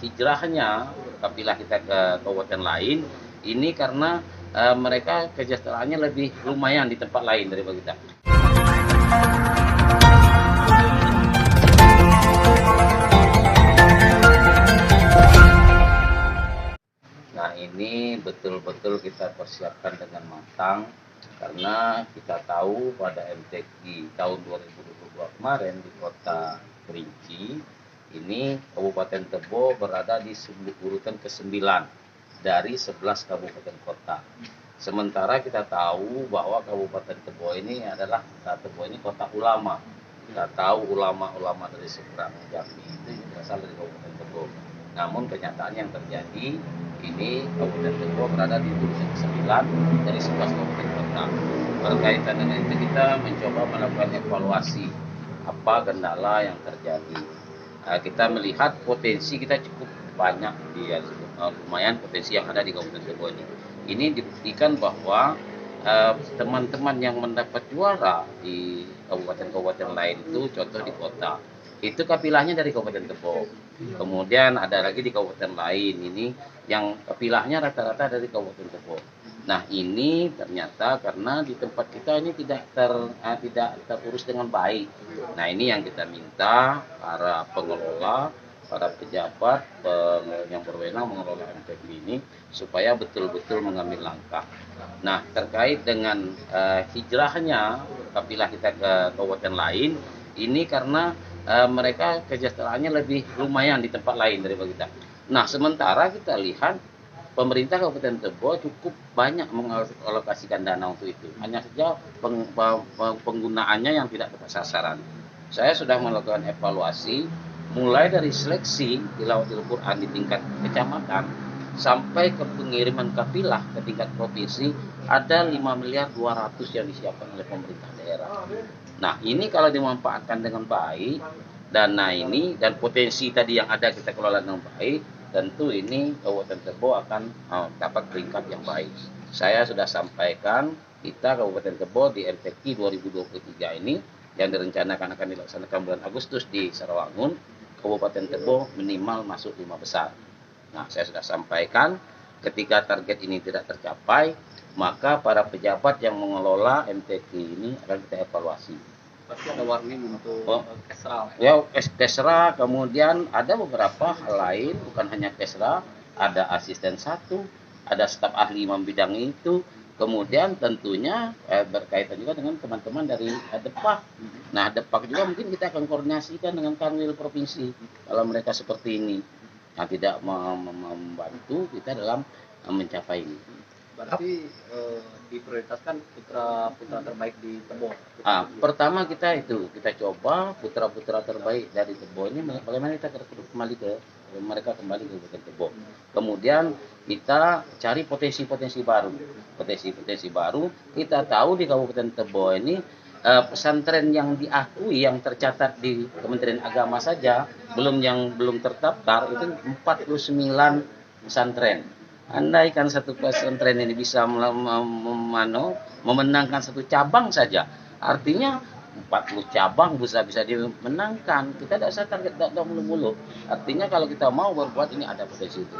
hijrahnya kafilah kita ke kabupaten lain ini karena mereka kesejahteraannya lebih lumayan di tempat lain daripada kita. Nah, ini betul-betul kita persiapkan dengan matang karena kita tahu pada MTQ tahun 2022 kemarin di Kota Kerinci ini Kabupaten Tebo berada di urutan ke-9 dari 11 kabupaten kota. Sementara kita tahu bahwa Kabupaten Tebo ini adalah kota ulama. Kita tahu ulama-ulama dari seberang Jambi itu berasal dari Kabupaten Tebo. Namun kenyataan yang terjadi ini Kabupaten Tebo berada di urutan ke-9 dari 11 kabupaten kota. Berkaitan dengan itu kita mencoba melakukan evaluasi apa kendala yang terjadi. Kita melihat potensi kita cukup banyak lumayan potensi yang ada di Kabupaten Tebo ini. Ini dibuktikan bahwa teman-teman yang mendapat juara di kabupaten-kabupaten lain itu contoh di kota itu kapilahnya dari Kabupaten Tebo. Kemudian ada lagi di kabupaten lain ini yang kapilahnya rata-rata dari Kabupaten Tebo. Nah, ini ternyata karena di tempat kita ini tidak terurus dengan baik. Nah, ini yang kita minta para pengelola, para pejabat yang berwenang mengelola MTQ ini supaya betul-betul mengambil langkah. Nah, terkait dengan hijrahnya kafilah kita ke kabupaten lain ini karena mereka kesejahteraannya lebih lumayan di tempat lain daripada kita. Nah, sementara kita lihat pemerintah Kabupaten Tebo cukup banyak mengalokasikan dana untuk itu. Hanya saja penggunaannya yang tidak tepat sasaran. Saya sudah melakukan evaluasi mulai dari seleksi tilawatil Quran di tingkat kecamatan sampai ke pengiriman kafilah ke tingkat provinsi ada 5.200.000.000 yang disiapkan oleh pemerintah daerah. Nah, ini kalau dimanfaatkan dengan baik dana ini dan potensi tadi yang ada kita kelola dengan baik, tentu ini Kabupaten Tebo akan dapat peringkat yang baik. Saya sudah sampaikan kita Kabupaten Tebo di MTQ 2023 ini yang direncanakan akan dilaksanakan bulan Agustus di Sarawangun, Kabupaten Tebo minimal masuk 5 besar. Nah, saya sudah sampaikan ketika target ini tidak tercapai, maka para pejabat yang mengelola MTQ ini akan kita evaluasi. Pasti ada warning untuk Kesra. Ya, Kesra, kemudian ada beberapa hal lain, bukan hanya Kesra, ada asisten 1, ada staf ahli bidang itu, kemudian tentunya berkaitan juga dengan teman-teman dari Depak. Nah, Depak juga mungkin kita akan koordinasikan dengan Kanwil Provinsi kalau mereka seperti ini, yang tidak membantu kita dalam mencapai ini. Berarti diprioritaskan putra terbaik di Tebo. Pertama kita coba putra-putra terbaik dari Tebo ini bagaimana kita kembali ke Kabupaten Tebo. Kemudian kita cari potensi-potensi baru. Kita tahu di Kabupaten Tebo ini pesantren yang diakui yang tercatat di Kementerian Agama saja belum terdaftar itu 49 pesantren. Andaikan satu pesantren ini bisa memenangkan satu cabang saja, artinya 40 cabang bisa dimenangkan. Kita tidak usah target mulu-mulu. Artinya kalau kita mau berbuat ini ada potensi itu.